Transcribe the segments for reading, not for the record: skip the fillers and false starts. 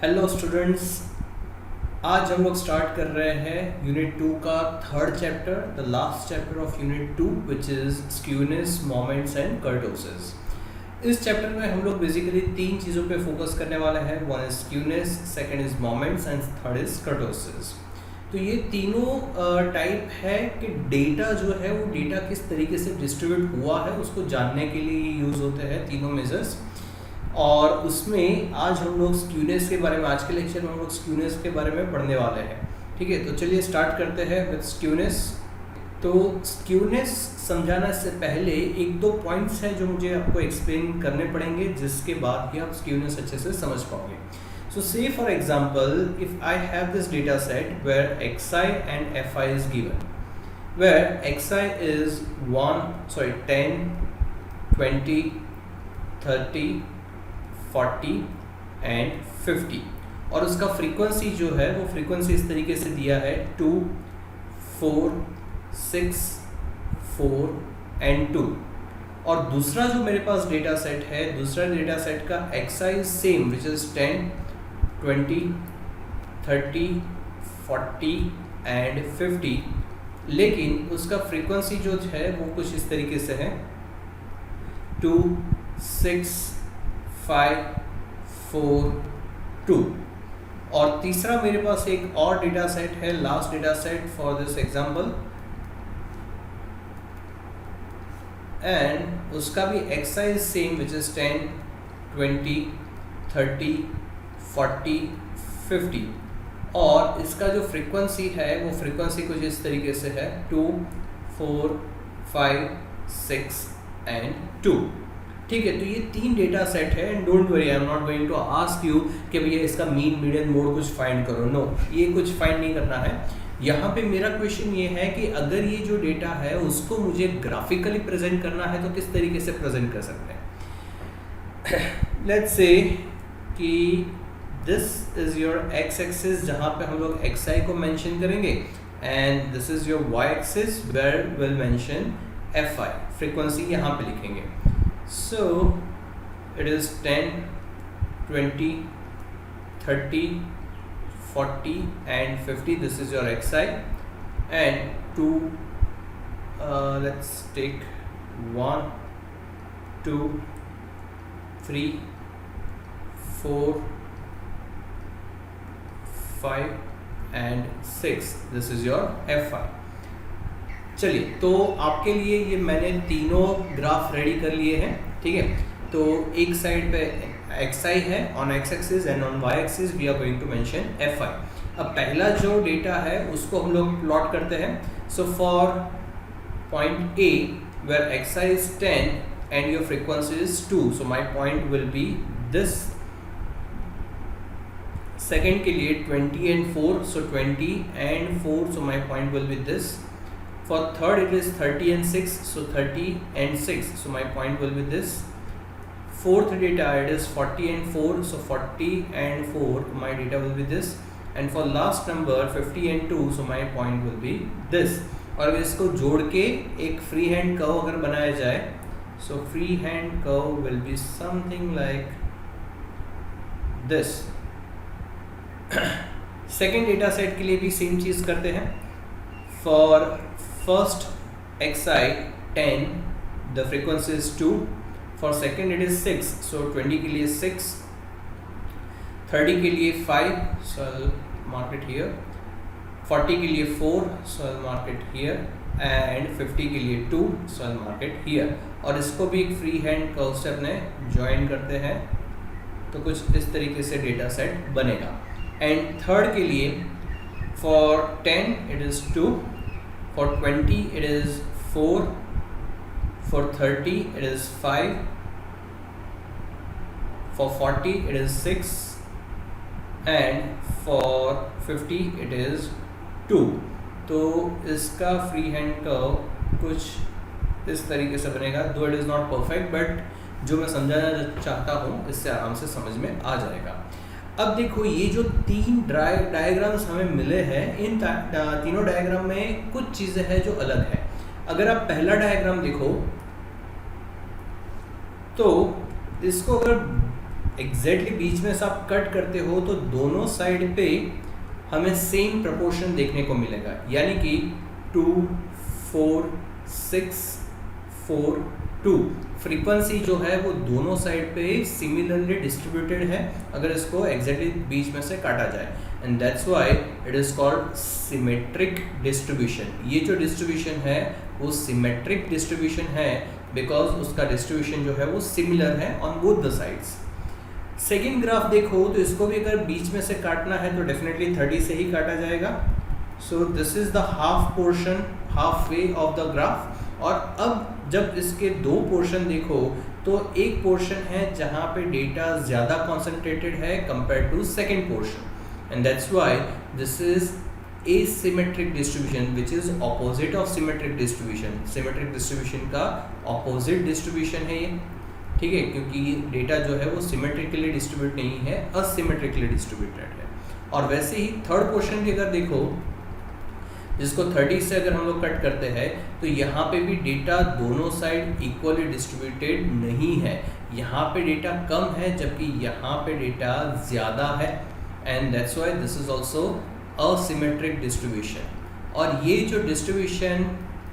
Hello students, आज हम लोग स्टार्ट कर रहे हैं यूनिट 2 का third chapter, the last chapter of unit 2 which is skewness, moments and kurtosis. इस चैप्टर में हम लोग बेसिकली तीन चीज़ों पे फोकस करने वाले हैं। One is skewness, second is moments and third is kurtosis. तो ये तीनों टाइप है कि डेटा जो है वो डेटा किस तरीके से डिस्ट्रीब्यूट हुआ है उसको जानने के लिए यूज़ होते हैं तीनों मेजर्स। और उसमें आज हम लोग स्क्यूनेस के बारे में, आज के लेक्चर में हम लोग स्क्यूनेस के बारे में पढ़ने वाले हैं। ठीक है, तो चलिए स्टार्ट करते हैं विद स्क्यूनेस। तो स्क्यूनेस समझाने से पहले एक दो पॉइंट्स हैं जो मुझे आपको एक्सप्लेन करने पड़ेंगे, जिसके बाद ही आप स्क्यूनेस अच्छे से समझ पाओगे। So say for example, if I have this data set where xi and fi is given, where xi is 10, 20, 30, 40 and 50, और उसका फ्रीक्वेंसी जो है वो फ्रीक्वेंसी इस तरीके से दिया है 2, 4, 6, 4 एंड 2। और दूसरा जो मेरे पास डेटा सेट है, दूसरा डेटा सेट का xi is same which is 10, 20, 30, 40 and 50, लेकिन उसका फ्रीक्वेंसी जो है वो कुछ इस तरीके से है 2, 6, 5, 4, 2। और तीसरा मेरे पास एक और डेटा सेट है, last data set for this example, and उसका भी xi is same which is 10, 20, 30, 40, 50, और इसका जो फ्रीक्वेंसी है वो फ्रीक्वेंसी कुछ इस तरीके से है 2, 4, 5, 6 एंड 2। ठीक है, तो ये तीन डेटा सेट है and don't worry, I am not going to ask you कि भैया इसका मीन, मीडियन, मोड कुछ फाइंड करो। नो, ये कुछ फाइंड नहीं करना है। यहाँ पे मेरा क्वेश्चन ये है कि अगर ये जो डेटा है उसको मुझे ग्राफिकली प्रेजेंट करना है तो किस तरीके से प्रेजेंट कर सकते हैं। लेट्स से कि this is your x axis जहाँ पे हम लोग xi को मेंशन करेंगे, and this is your y axis where will mention fi, frequency यहाँ पे लिखेंगे। So it is 10, 20, 30, 40 and 50. This is your xi, and to let's take 1, 2, 3, 4, 5 and 6. This is your fi. चलिए, तो आपके लिए ये मैंने तीनों ग्राफ रेडी कर लिए हैं। ठीक है, तो एक साइड पे xi है on x axis and on y axis we are going to mention fi। अब पहला जो डेटा है उसको हम लोग प्लॉट करते हैं। So for point A where xi is 10 and your frequency is 2, so my point will be this. Second के लिए 20 and 4, so 20 and 4, so my point will be this. For third it is 30 and 6, so 30 and 6, so my point will be this. Fourth data it is 40 and 4, so 40 and 4, my data will be this. And for last number 50 and 2, so my point will be this. और अगर इसको जोड़ के एक free hand curve अगर बनाया जाए, so free hand curve will be something like this. Second data set के लिए भी सेम चीज़ करते हैं। For first xi 10, the frequency is 2. For second it is 6, so 20 के लिए 6, 30 के लिए 5, so I'll mark it here, 40 के लिए 4, so I'll mark it here, and 50 के लिए 2, so I'll mark it here। और इसको भी एक फ्री हैंड कर्व से अपने ज्वाइन करते हैं तो कुछ इस तरीके से डेटा सेट बनेगा। एंड थर्ड के लिए for 10 it is 2, for 20 it is 4, for 30 it is 5, for 40 it is 6, and for 50 it is 2। तो इसका फ्री हैंड कर्व कुछ इस तरीके से बनेगा, दो it is not perfect, but जो मैं समझाना चाहता हूँ इससे आराम से समझ में आ जाएगा। अब देखो, ये जो तीन डायग्राम्स हमें मिले हैं, इन तीनों डायग्राम में कुछ चीज़ें हैं जो अलग है। अगर आप पहला डायग्राम देखो तो इसको अगर एग्जैक्टली बीच में से आप कट करते हो तो दोनों साइड पे हमें सेम प्रपोर्शन देखने को मिलेगा, यानी कि 2 4 6 4 2 फ्रीक्वेंसी जो है वो दोनों साइड पे सिमिलरली डिस्ट्रीब्यूटेड है अगर इसको एग्जैक्टली बीच में से काटा जाए, and that's why it is called symmetric distribution. ये जो डिस्ट्रीब्यूशन है वो सिमेट्रिक डिस्ट्रीब्यूशन है बिकॉज उसका डिस्ट्रीब्यूशन जो है वो सिमिलर है on both the sides. Second graph देखो तो इसको भी अगर बीच में से काटना है तो डेफिनेटली 30 से ही काटा जाएगा। सो this is the half portion, half way of the graph. और अब जब इसके दो पोर्शन देखो तो एक पोर्शन है जहाँ पे डेटा ज़्यादा कॉन्सेंट्रेटेड है compare to second portion, and that's why this is asymmetric distribution which is opposite of symmetric distribution। symmetric distribution का opposite distribution है ये, ठीक है, क्योंकि डेटा जो है वो सिमेट्रिकली डिस्ट्रीब्यूट नहीं है, असिमेट्रिकली डिस्ट्रीब्यूटेड है। और वैसे ही थर्ड पोर्शन भी अगर देखो जिसको 30 से अगर हम लोग कट करते हैं तो यहाँ पे भी डेटा दोनों साइड इक्वली डिस्ट्रीब्यूटेड नहीं है, यहाँ पे डेटा कम है जबकि यहाँ पे डेटा ज़्यादा है, and that's why this is also asymmetric distribution. और ये जो डिस्ट्रीब्यूशन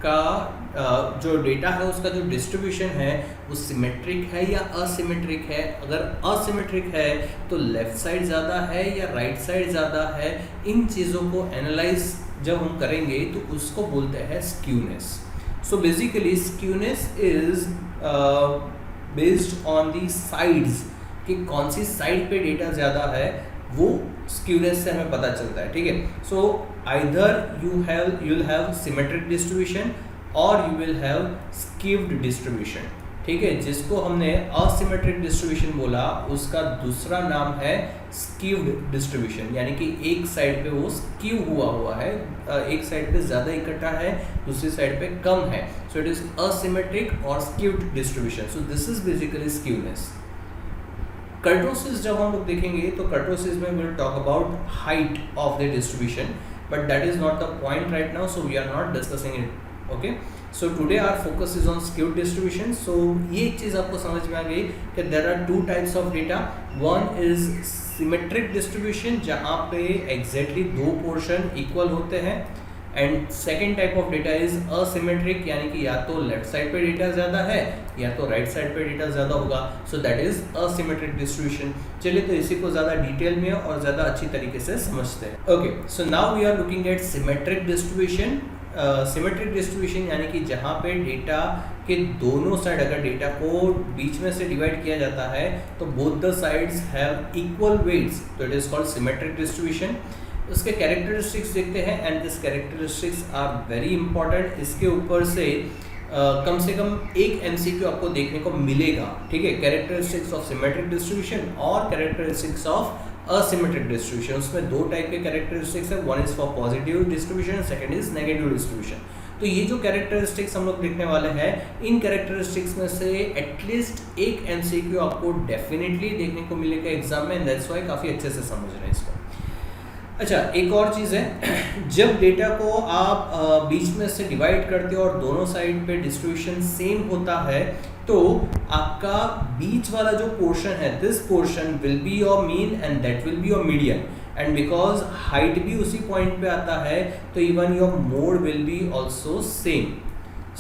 का जो डेटा है उसका जो डिस्ट्रीब्यूशन है वो सिमेट्रिक है या असिमेट्रिक है। अगर असिमेट्रिक है तो लेफ्ट साइड ज़्यादा है या राइट साइड ज़्यादा है, इन चीज़ों को एनालाइज जब हम करेंगे तो उसको बोलते हैं skewness. So basically skewness is based on the sides कि कौन सी साइड पे डेटा ज़्यादा है, वो स्क्यूनेस से हमें पता चलता है, ठीक है। So either you will have symmetric distribution or you will have skewed distribution, ठीक है। जिसको हमने असिमेट्रिक डिस्ट्रीब्यूशन बोला उसका दूसरा नाम है स्क्यूड डिस्ट्रीब्यूशन, यानी कि एक साइड पे वो स्क्यू हुआ है, एक साइड पे ज़्यादा इकट्ठा है दूसरी साइड पे कम है, सो इट इज असिमेट्रिक और skewed distribution. So this is basically skewness. Kurtosis जब हम लोग देखेंगे तो कर्टोसिस में will talk about height of the distribution, but that is not the point right now, so we are not discussing it. Okay, so today our focus is on skewed distribution. So ये एक चीज़ आपको समझ में आ गई कि there are two types of data. One is symmetric distribution जहाँ पे एग्जैक्टली दो पोर्शन इक्वल होते हैं, and second type of data is asymmetric, यानी कि या तो लेफ्ट साइड पे डेटा ज़्यादा है या तो राइट साइड पे डेटा ज़्यादा होगा, so that is asymmetric distribution. चलिए तो इसी को ज़्यादा डिटेल में और ज़्यादा अच्छी तरीके से समझते हैं। Okay, so now we are looking at symmetric distribution. Symmetric distribution यानी कि जहाँ पे डेटा के दोनों साइड अगर डेटा को बीच में से डिवाइड किया जाता है तो both the sides have equal weights, तो it is called symmetric distribution. उसके कैरेक्टरिस्टिक्स देखते हैं, and this characteristics are very important. इसके ऊपर से कम एक एमसीक्यू आपको देखने को मिलेगा, ठीक है, कैरेक्टरिस्टिक्स ऑफ सिमेट्रिक डिस्ट्रीब्यूशन और कैरेक्टरिस्टिक्स ऑफ असिमेट्रिक डिस्ट्रीब्यूशन। उसमें दो टाइप के कैरेक्टरिस्टिक्स है, one is for positive distribution, second is negative distribution. तो ये जो कैरेक्टरिस्टिक्स हम लोग देखने वाले हैं, इन कैरेक्टरिस्टिक्स में से एटलीस्ट एक एमसीक्यू आपको डेफिनेटली देखने को मिलेगा एग्जाम में, दैट्स व्हाई काफ़ी अच्छे से समझ रहे हैं इसको। अच्छा, एक और चीज़ है, जब डेटा को आप बीच में से डिवाइड करते हो और दोनों साइड पे डिस्ट्रीब्यूशन सेम होता है तो आपका बीच वाला जो पोर्शन है, this portion will be your mean and that will be your median, and because height भी उसी पॉइंट पे आता है तो even your mode will be also same.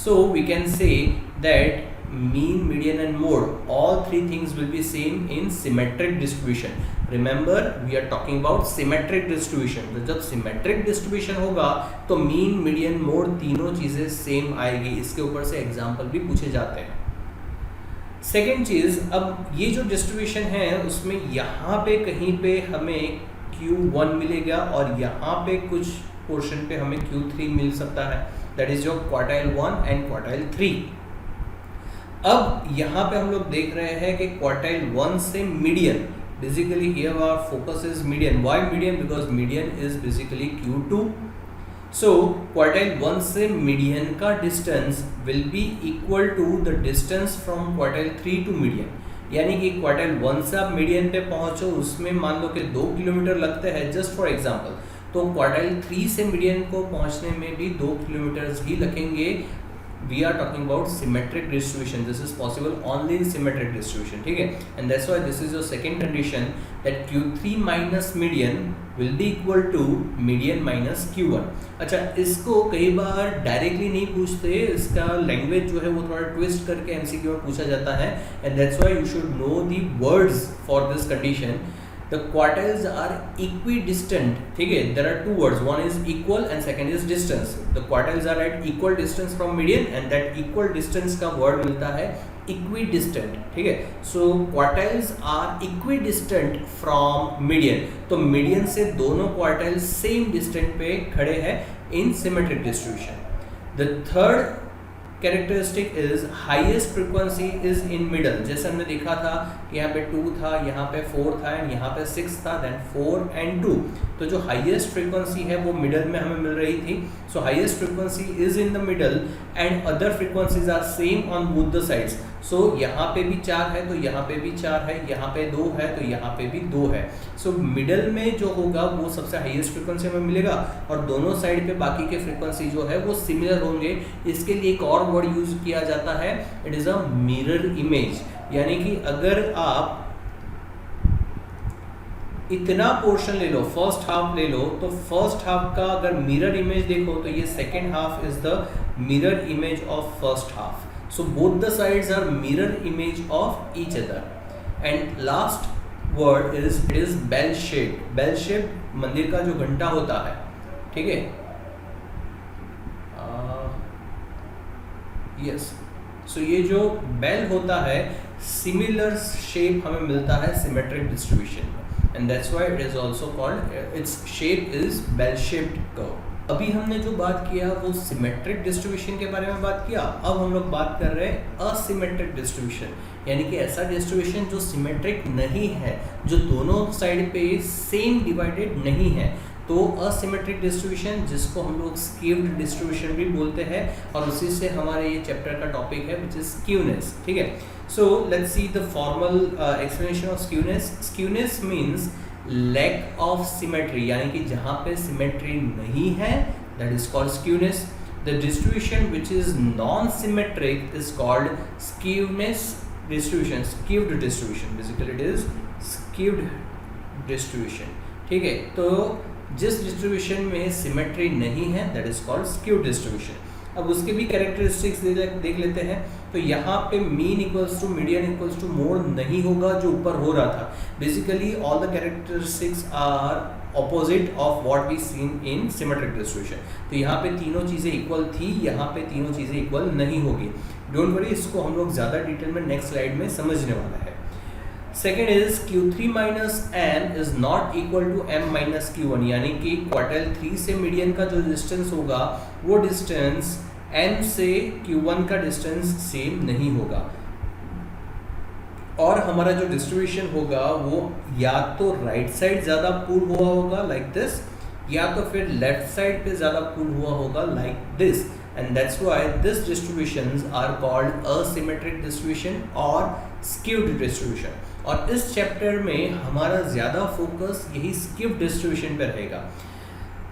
So we can say that mean, median and mode, all three things will be same in symmetric distribution. Remember we are talking about symmetric distribution. तो जब symmetric distribution होगा तो mean, median, mode तीनों चीज़ें same आएगी। इसके ऊपर से एग्जाम्पल भी पूछे जाते हैं। सेकेंड चीज़, अब ये जो डिस्ट्रीब्यूशन है उसमें यहाँ पे कहीं पे हमें Q1 मिलेगा और यहाँ पे कुछ पोर्शन पे हमें Q3 मिल सकता है, that is your quartile 1 and quartile 3। अब यहाँ पे हम लोग देख रहे हैं कि क्वार्टाइल 1 से median, basically here our focus is median. Why median? Because median is basically Q2। So quartile 1 से मीडियन का distance will be equal to the distance from quartile 3 to median, यानी कि क्वार्टाइल 1 से आप मीडियन पे पहुँचो, उसमें मान लो कि 2 किलोमीटर लगते हैं जस्ट फॉर एग्जाम्पल, तो क्वार्टाइल 3 से मीडियन को पहुँचने में भी 2 किलोमीटर्स ही लगेंगे we are talking about symmetric distribution. This is possible only in symmetric distribution. ठीक है, and that's why this is your second condition that Q3 minus median will be equal to median minus Q1. अच्छा, इसको कई बार directly नहीं पूछते, इसका language जो है वो थोड़ा ट्विस्ट करके एमसीक्यू में पूछा जाता है, and that's why you should know the words for this condition. The quartiles are equidistant. ठीक है, there are two words, one is equal and second is distance. The quartiles are at equal distance from median and that equal distance का word मिलता है equidistant. ठीक है, so quartiles are equidistant from median. तो median से दोनों quartiles same distance पे खड़े हैं in symmetric distribution. The third characteristic is highest frequency is in middle. जैसे हमने देखा था कि यहाँ पे 2 था, यहाँ पे 4 था एंड यहाँ पे 6 था, देन 4 and 2. तो जो हाईएस्ट फ्रीक्वेंसी है वो मिडल में हमें मिल रही थी. So highest frequency is in the middle and other frequencies are same on both the sides. So यहाँ पे भी 4 है तो यहाँ पे भी 4 है, यहाँ पे 2 है तो यहाँ पे भी 2 है. सो मिडल में जो होगा वो सबसे हाईएस्ट फ्रीक्वेंसी में मिलेगा और दोनों साइड पे बाकी के फ्रीक्वेंसी जो है वो सिमिलर होंगे. इसके लिए एक और वर्ड यूज किया जाता है, it is a mirror image. यानी कि अगर आप इतना पोर्शन ले लो, फर्स्ट हाफ ले लो, तो फर्स्ट हाफ का अगर मिरर इमेज देखो तो ये second half is the mirror image of first half. So both the sides are mirror image of each other. And last word is it is bell shaped. Bell shaped मंदिर का जो घंटा होता है, ठीक है, yes. So ये जो बेल होता है सिमिलर शेप हमें मिलता है सिमेट्रिक डिस्ट्रीब्यूशन में, and that's why it is also called its shape is bell shaped curve. अभी हमने जो बात किया वो सिमेट्रिक डिस्ट्रीब्यूशन के बारे में बात किया. अब हम लोग बात कर रहे हैं असिमेट्रिक डिस्ट्रीब्यूशन, यानी कि ऐसा डिस्ट्रीब्यूशन जो सिमेट्रिक नहीं है, जो दोनों साइड पे सेम डिवाइडेड नहीं है. तो असिमेट्रिक डिस्ट्रीब्यूशन जिसको हम लोग स्क्यूड डिस्ट्रीब्यूशन भी बोलते हैं, और उसी से हमारे ये चैप्टर का टॉपिक है विच इज स्क्यूनेस. ठीक है, so let's see the formal explanation of skewness. Skewness means lack of symmetry, यानी कि जहाँ पे सिमेट्री नहीं है that is called skewness. The distribution which is non symmetric is called skewness distribution, skewed distribution. Basically it is skewed distribution. ठीक है, तो जिस डिस्ट्रीब्यूशन में सिमेट्री नहीं है that is called skewed distribution. अब उसके भी कैरेक्टरिस्टिक्स देख लेते हैं. तो यहाँ पे mean equals to median equals to mode नहीं होगा जो ऊपर हो रहा था. Basically all the characteristics are opposite of what we seen in symmetric distribution. तो यहाँ पे तीनों चीज़ें इक्वल थी, यहाँ पे तीनों चीज़ें इक्वल नहीं होगी. डोंट वरी, इसको हम लोग ज़्यादा डिटेल में नेक्स्ट स्लाइड में समझने वाला है. Second is Q3 minus m is not equal to m minus Q1, यानी कि क्वार्टाइल 3 से मीडियन का जो डिस्टेंस होगा वो डिस्टेंस m से Q1 का डिस्टेंस सेम नहीं होगा. और हमारा जो डिस्ट्रीब्यूशन होगा वो या तो राइट साइड ज़्यादा पुल हुआ होगा लाइक दिस, या तो फिर लेफ्ट साइड पे ज़्यादा पुल हुआ होगा like this. And that's why these distributions are called asymmetric distribution or skewed distribution. और इस चैप्टर में हमारा ज़्यादा फोकस यही skewed distribution पे रहेगा.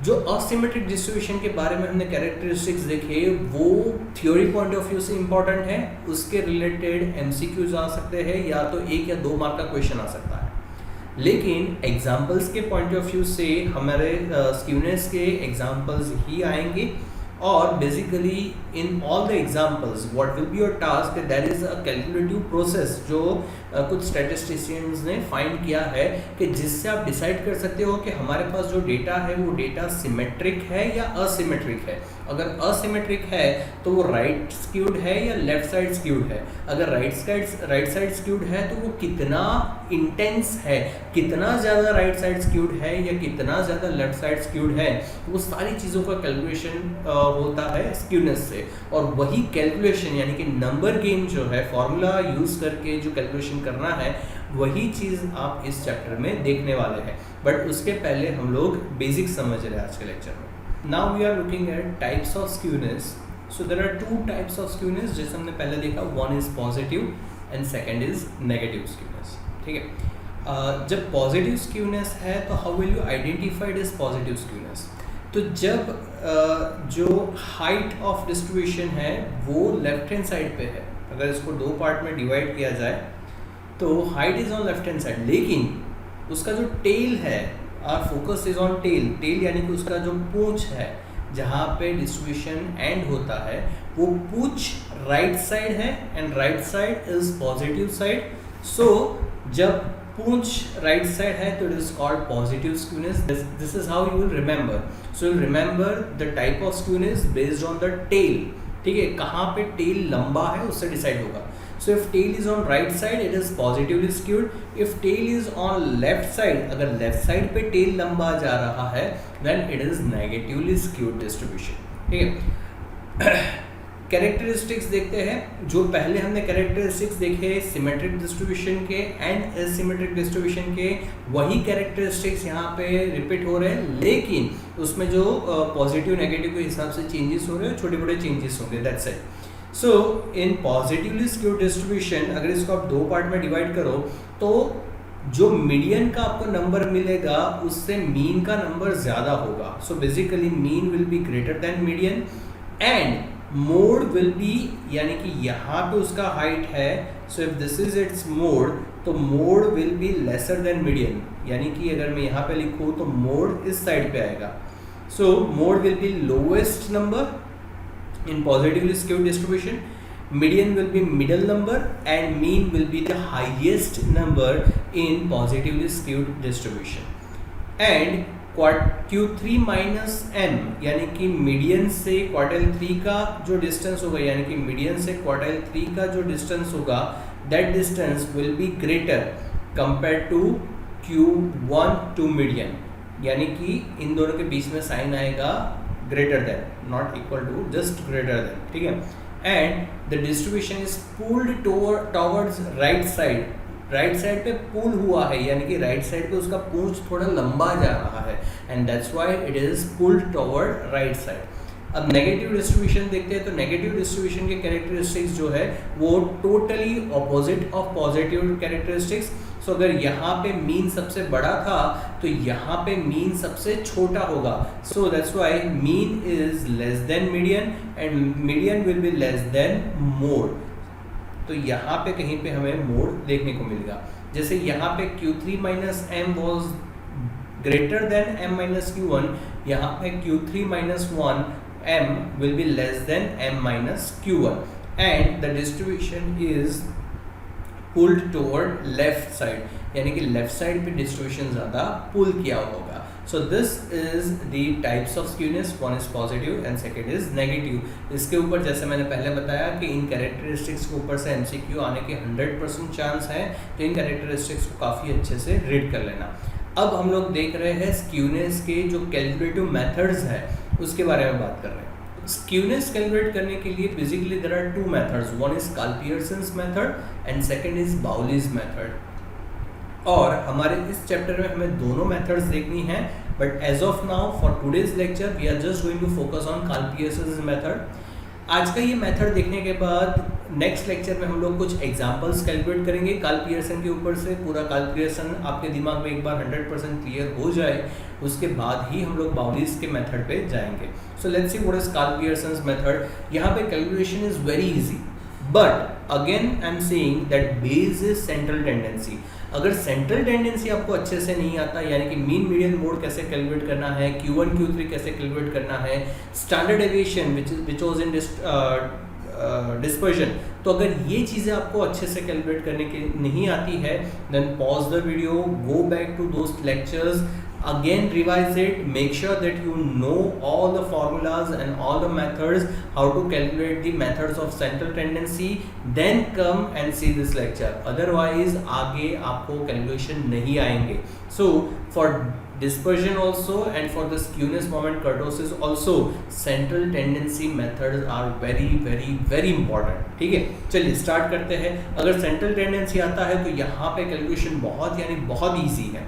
जो asymmetric distribution के बारे में हमने कैरेक्टरिस्टिक्स देखे वो थ्योरी पॉइंट ऑफ व्यू से इम्पॉर्टेंट है, उसके रिलेटेड MCQs आ सकते हैं या तो 1 या 2 मार्क का क्वेश्चन आ सकता है. लेकिन एग्जाम्पल्स के पॉइंट ऑफ व्यू से हमारे स्क्यूनेस के एग्जाम्पल्स ही आएंगे. और basically in all the examples what will be your task, that is a calculative process जो कुछ स्टैटिस्टिशियंस ने फाइंड किया है कि जिससे आप डिसाइड कर सकते हो कि हमारे पास जो डेटा है वो डेटा सिमेट्रिक है या असिमेट्रिक है. अगर असिमेट्रिक है तो वो राइट स्क्यूड है या लेफ्ट साइड स्क्यूड है. अगर राइट साइड स्क्यूड है तो वो कितना इंटेंस है, कितना ज़्यादा राइट साइड स्क्यूड है या कितना ज़्यादा लेफ्ट साइड स्क्यूड है, वो सारी चीज़ों का कैलकुलेशन होता है स्क्यूनेस से. और वही कैलकुलेशन यानी कि नंबर गेम जो है, फॉर्मूला यूज़ करके जो कैलकुलेशन करना है, वही चीज़ आप इस चैप्टर में देखने वाले हैं. बट उसके पहले हम लोग बेसिक समझ रहे हैं आज के लेक्चर में. Now we are looking at types of skewness. So there are 2 types of skewness जैसे हमने पहले देखा. One is positive and second is negative skewness. ठीक है, जब पॉजिटिव स्क्यूनेस है तो how will you identify this positive skewness. तो जब जो हाइट ऑफ डिस्ट्रीब्यूशन है वो लेफ्ट हैंड साइड पे है, अगर इसको दो पार्ट में डिवाइड किया जाए तो height is on left hand side, लेकिन उसका जो टेल है, our focus is on tail, tail यानी कि उसका जो पूंछ है जहाँ पे डिस्ट्रीब्यूशन एंड होता है वो पूंछ राइट साइड है and right side is positive side. So जब पूंछ राइट साइड है तो it is called positive skewness. This is how you will remember. So you remember the type of skewness based on the tail. ठीक है, कहाँ पे tell लंबा है उससे डिसाइड होगा. So if tail is on right side, it is positively skewed. If tail is on left side, अगर left side पे tail लंबा जा रहा है, then it is negatively skewed distribution. ठीक है. कैरेक्टरिस्टिक्स देखते हैं. जो पहले हमने कैरेक्टरिस्टिक्स देखे सिमेट्रिक डिस्ट्रीब्यूशन के एंड एसिमेट्रिक डिस्ट्रीब्यूशन के, वही कैरेक्टरिस्टिक्स यहाँ पे रिपीट हो रहे हैं, लेकिन उसमें जो पॉजिटिव नेगेटिव के हिसाब से चेंजेस हो रहे हैं, छोटे बड़े चेंजेस होंगे. That's it. So in positively skewed distribution अगर इसको आप दो पार्ट में डिवाइड करो तो जो मीडियन का आपको नंबर मिलेगा उससे मीन का नंबर ज़्यादा होगा. So basically mean will be greater than median and mode will be, यानी कि यहाँ पे उसका हाइट है. So if this is its mode तो mode will be lesser than median, यानी कि अगर मैं यहाँ पे लिखूँ तो मोड इस साइड पे आएगा. सो mode will B lowest number in positively skewed distribution, median will be middle number and mean will be the highest number in positively skewed distribution. And Q3 minus m यानी कि median से quartile 3 का जो distance होगा, यानी कि median से quartile 3 का जो डिस्टेंस होगा, that distance will be greater compare to Q1 to median, यानी कि इन दोनों के बीच में साइन आएगा greater than, not equal to, just greater than. ठीक है. and the distribution is pulled towards right side. Right side पे पुल हुआ है, यानी कि राइट साइड पे उसका पूंछ थोड़ा लंबा जा रहा है and that's why it is pulled toward right side. अब नेगेटिव डिस्ट्रीब्यूशन देखते हैं. तो नेगेटिव डिस्ट्रीब्यूशन के कैरेक्टरिस्टिक्स जो है वो totally opposite of positive characteristics. So अगर यहाँ पे मीन सबसे बड़ा था तो यहाँ पे मीन सबसे छोटा होगा. So that's why mean is less than median and median will be less than mode. तो यहाँ पे कहीं पे हमें मोड देखने को मिलेगा. जैसे यहाँ पे Q3 minus m was greater than m minus Q1, यहाँ पे Q3 minus 1 m will be less than m minus Q1 and the distribution is pulled toward left side, यानी कि लेफ्ट साइड पे डिस्ट्रीब्यूशन ज़्यादा पुल किया होगा. सो this is the types of skewness. One is positive and second is negative. इसके ऊपर जैसे मैंने पहले बताया कि इन कैरेक्टरिस्टिक्स के ऊपर से MCQ आने के 100% चांस है, तो इन कैरेक्टरिस्टिक्स को काफ़ी अच्छे से रीड कर लेना. अब हम लोग देख रहे हैं स्क्यूनेस के जो कैलकुलेटिव मेथड्स हैं उसके बारे में बात कर रहे हैं. स्क्यूनेस कैलकुलेट करने के लिए basically there are two methods. One is Karl Pearson's method and second is Bowley's method. और हमारे इस चैप्टर में हमें दोनों मेथड्स देखनी है, but as of now for today's lecture we are just going to focus on Karl Pearson's method. आज का ये मेथड देखने के बाद नेक्स्ट लेक्चर में हम लोग कुछ एग्जांपल्स कैलकुलेट करेंगे काल-पियर्सन के ऊपर से. पूरा काल-पियर्सन आपके दिमाग में एक बार 100% क्लियर हो जाए उसके बाद ही हम लोग बाउलीज के मेथड पे जाएंगे. So let's see what is Karl Pearson's method. यहाँ पे calculation is very easy, but again I am saying that base is central tendency. अगर सेंट्रल टेंडेंसी आपको अच्छे से नहीं आता, यानी कि मीन मीडियन मोड कैसे कैलकुलेट करना है, Q1 Q3 कैसे कैलकुलेट करना है, standard deviation which was in dispersion, तो अगर ये चीज़ें आपको अच्छे से कैलकुलेट करने की नहीं आती है, then pause the video, go back to those lectures, again revise it, make sure that you know all the formulas and all the methods, how to calculate the methods of central tendency, then come and see this lecture. Otherwise आगे आपको calculation नहीं आएंगे. So for dispersion also and for the skewness moment kurtosis also, central tendency methods are very very very important. ठीक है, चलिए start करते हैं. अगर central tendency आता है तो यहाँ पे calculation बहुत यानी बहुत easy है.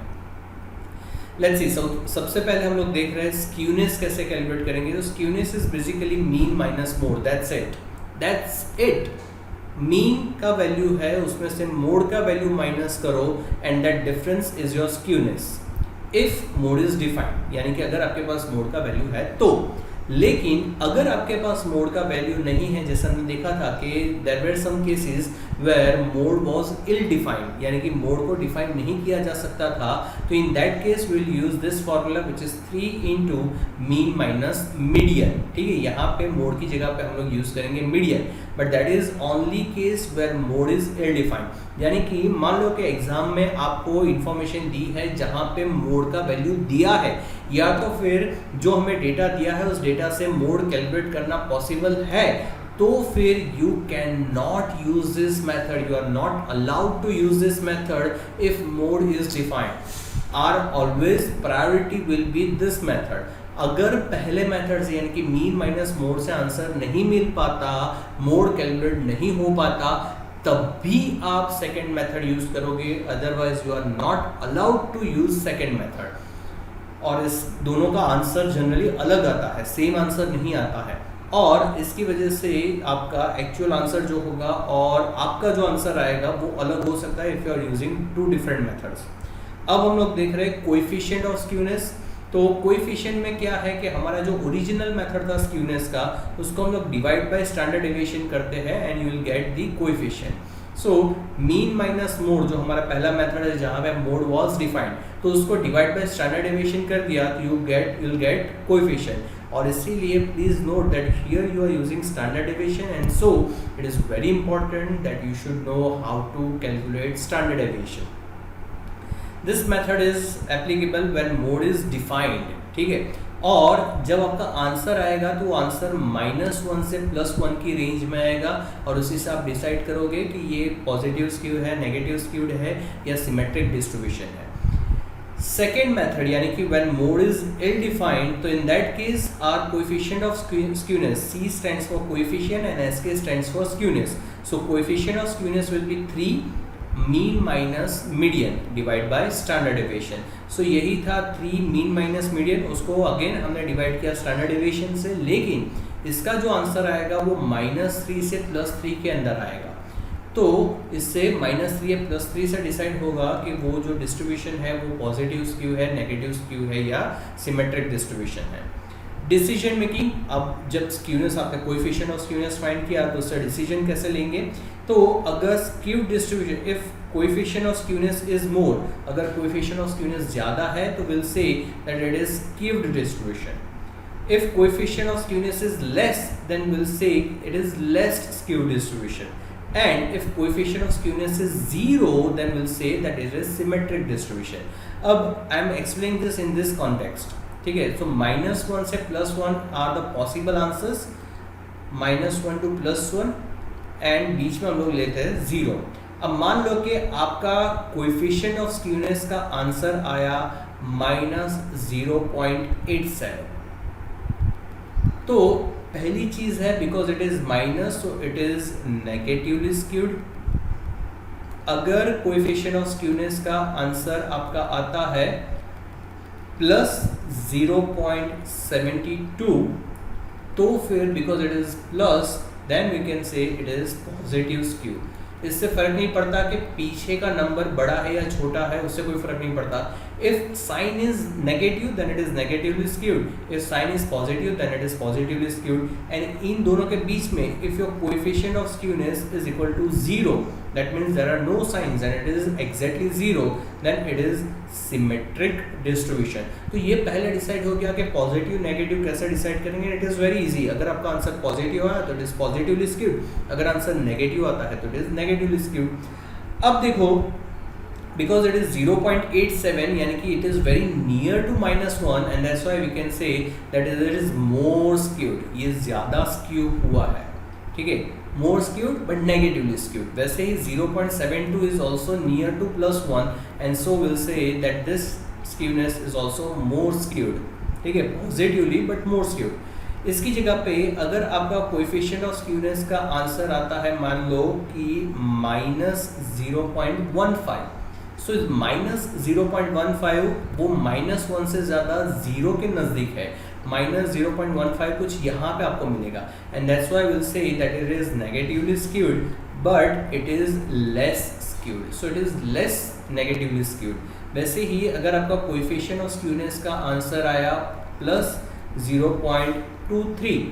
Let's see. सबसे पहले हम लोग देख रहे हैं स्क्यूनेस कैसे कैलकुलेट करेंगे. तो skewness is basically mean minus mode. That's it. Mean का वैल्यू है, उसमें से मोड का वैल्यू माइनस करो and that difference is your skewness. If mode is defined, यानी कि अगर आपके पास मोड का वैल्यू है तो। लेकिन अगर आपके पास मोड का वैल्यू नहीं है, जैसा हमने देखा था कि there were some cases where mode was ill defined, यानी कि मोड को डिफाइन नहीं किया जा सकता था, तो in that case we will use this formula which is 3 into mean minus median. ठीक है, यहाँ पे मोड की जगह पे हम लोग यूज करेंगे median, but that is only case where mode is ill defined. यानी कि मान लो कि एग्जाम में आपको इंफॉर्मेशन दी है जहाँ पे मोड का वैल्यू दिया है, या तो फिर जो हमें डेटा दिया है उस डेटा से मोड कैलकुलेट करना पॉसिबल है, तो फिर you can not use this method, you are not allowed to use this method if mode is defined. Our always priority will be this method. अगर पहले मेथड से यानी कि मीन माइनस मोड से आंसर नहीं मिल पाता, मोड कैलकुलेट नहीं हो पाता, तब भी आप सेकेंड मेथड यूज करोगे, otherwise you are not allowed to use second method. और इस दोनों का आंसर जनरली अलग आता है, सेम आंसर नहीं आता है, और इसकी वजह से आपका एक्चुअल आंसर जो होगा और आपका जो आंसर आएगा वो अलग हो सकता है if you are using two different methods. अब हम लोग देख रहे हैं कोएफिशिएंट ऑफ स्क्यूनेस। तो कोएफिशिएंट में क्या है कि हमारा जो ओरिजिनल मेथड था स्क्यूनेस का, उसको हम लोग डिवाइड बाय स्टैंडर्ड डेविएशन करते हैं and you will get the coefficient. So mean minus mode जो हमारा पहला मेथड है जहाँ पे मोड वाज डिफाइंड, तो उसको डिवाइड बाय स्टैंडर्ड डेविएशन कर दिया तो यू विल गेट कोएफिशिएंट। और इसीलिए please note that here you are using standard deviation, and so it is very important that you should know how to calculate standard deviation. This method is applicable when mode is defined. ठीक है, और जब आपका answer आएगा तो answer -1 से +1 की range में आएगा, और उसी से आप डिसाइड करोगे कि ये पॉजिटिव स्क्यू है, नेगेटिव स्क्यूड है या सिमेट्रिक डिस्ट्रीब्यूशन है। सेकेंड मेथड यानी कि when mode is ill defined, तो in that case our coefficient of skewness, C stands for coefficient and SK stands for skewness. So coefficient of skewness will be 3 mean minus median divide by standard deviation. So यही था 3 mean minus median, उसको अगेन हमने divide किया standard deviation से, लेकिन इसका जो आंसर आएगा वो -3 से +3 के अंदर आएगा। तो इससे -3 या +3 से डिसाइड होगा कि वो जो डिस्ट्रीब्यूशन है वो पॉजिटिव स्क्यू है, नेगेटिव स्क्यू है या सिमेट्रिक डिस्ट्रीब्यूशन है। डिसीजन मेकिंग, अब जब स्क्यूनेस आपने कोएफिशिएंट ऑफ स्क्यूनेस फाइंड किया तो उससे डिसीजन कैसे लेंगे, तो अगर skewed distribution, if coefficient of skewness is more, अगर कोएफिशिएंट ऑफ स्क्यूनेस ज़्यादा है तो will say that it is skewed distribution. If coefficient of skewness is less than will say it is less skewed distribution, and if coefficient of skewness is 0 then we'll say that it is symmetric distribution. अब I am explaining this in this context. ठीक है, so -1 से +1 are the possible answers, -1 to +1, and बीच में हम लोग लेते हैं 0। अब मान लो कि आपका कोएफिशिएंट ऑफ स्क्यूनेस का आंसर आया -0.87, तो पहली चीज है because it is minus so it is negatively skewed. अगर कोएफिशिएंट ऑफ स्क्यूनेस का आंसर आपका आता है +0.72, तो फिर because it is plus then we can say it is positive skew. इससे फर्क नहीं पड़ता कि पीछे का नंबर बड़ा है या छोटा है, उससे कोई फर्क नहीं पड़ता। If sign is negative then it is negatively skewed. If sign is positive then it is positively skewed. And इन दोनों के बीच में if your coefficient of skewness is equal to 0, that means there are no signs and it is exactly 0, then it is symmetric distribution. तो ये पहले decide हो गया कि positive negative कैसे डिसाइड करेंगे। It is very easy. अगर आपका आंसर पॉजिटिव आया तो इट इज़ पॉजिटिवली स्क्यूड, अगर आंसर नेगेटिव आता है तो इट इज़ नेगेटिवली स्क्यूड। अब देखो because it is 0.87 यानी कि it is very near to -1 and that's why we can say that it is more skewed, ये ज़्यादा skew हुआ है। ठीक है, more skewed but negatively skewed। वैसे ही 0.72 is also near to +1 and so we'll say that this skewness is also more skewed। ठीक है, positively but more skewed। इसकी जगह पे अगर आपका कोएफिशिएंट ऑफ स्क्यूनेस का आंसर आता है मान लो कि -0.15, सो -0.15 वो -1 से ज़्यादा 0 के नज़दीक है। -0.15 कुछ यहाँ पे आपको मिलेगा and that's why will say that it is negatively skewed but it is less skewed, so it is less negatively skewed. वैसे ही अगर आपका कोएफिशिएंट ऑफ स्क्यूनेस का आंसर आया प्लस 0.23,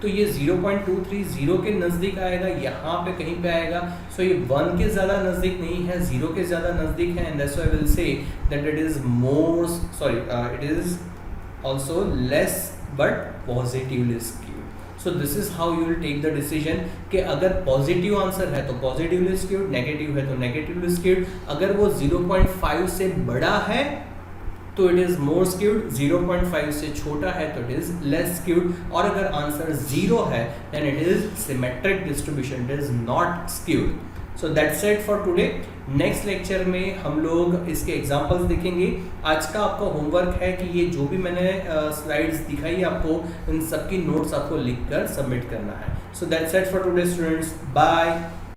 तो ये 0.23 जीरो के नज़दीक आएगा, यहाँ पे कहीं पे आएगा। सो ये 1 के ज़्यादा नज़दीक नहीं है, 0 के ज़्यादा नज़दीक है, and that's why I will say that it is more, sorry it is also less but positively skewed. So this is how you will take the decision कि अगर पॉजिटिव आंसर है तो पॉजिटिवली स्क्यूड, नेगेटिव है तो negatively skewed. अगर वो 0.5 से बड़ा है तो इट इज मोर स्क्यूड, 0.5 से छोटा है तो इट इज लेस स्क्यूड, और अगर आंसर 0 है then it is symmetric distribution, it is not skewed. So that's it for today. Next lecture में हम लोग इसके एग्जांपल्स देखेंगे। आज का आपका होमवर्क है कि ये जो भी मैंने स्लाइड्स दिखाई आपको, इन सबकी नोट्स आपको लिखकर सबमिट करना है। So that's it for today students, bye.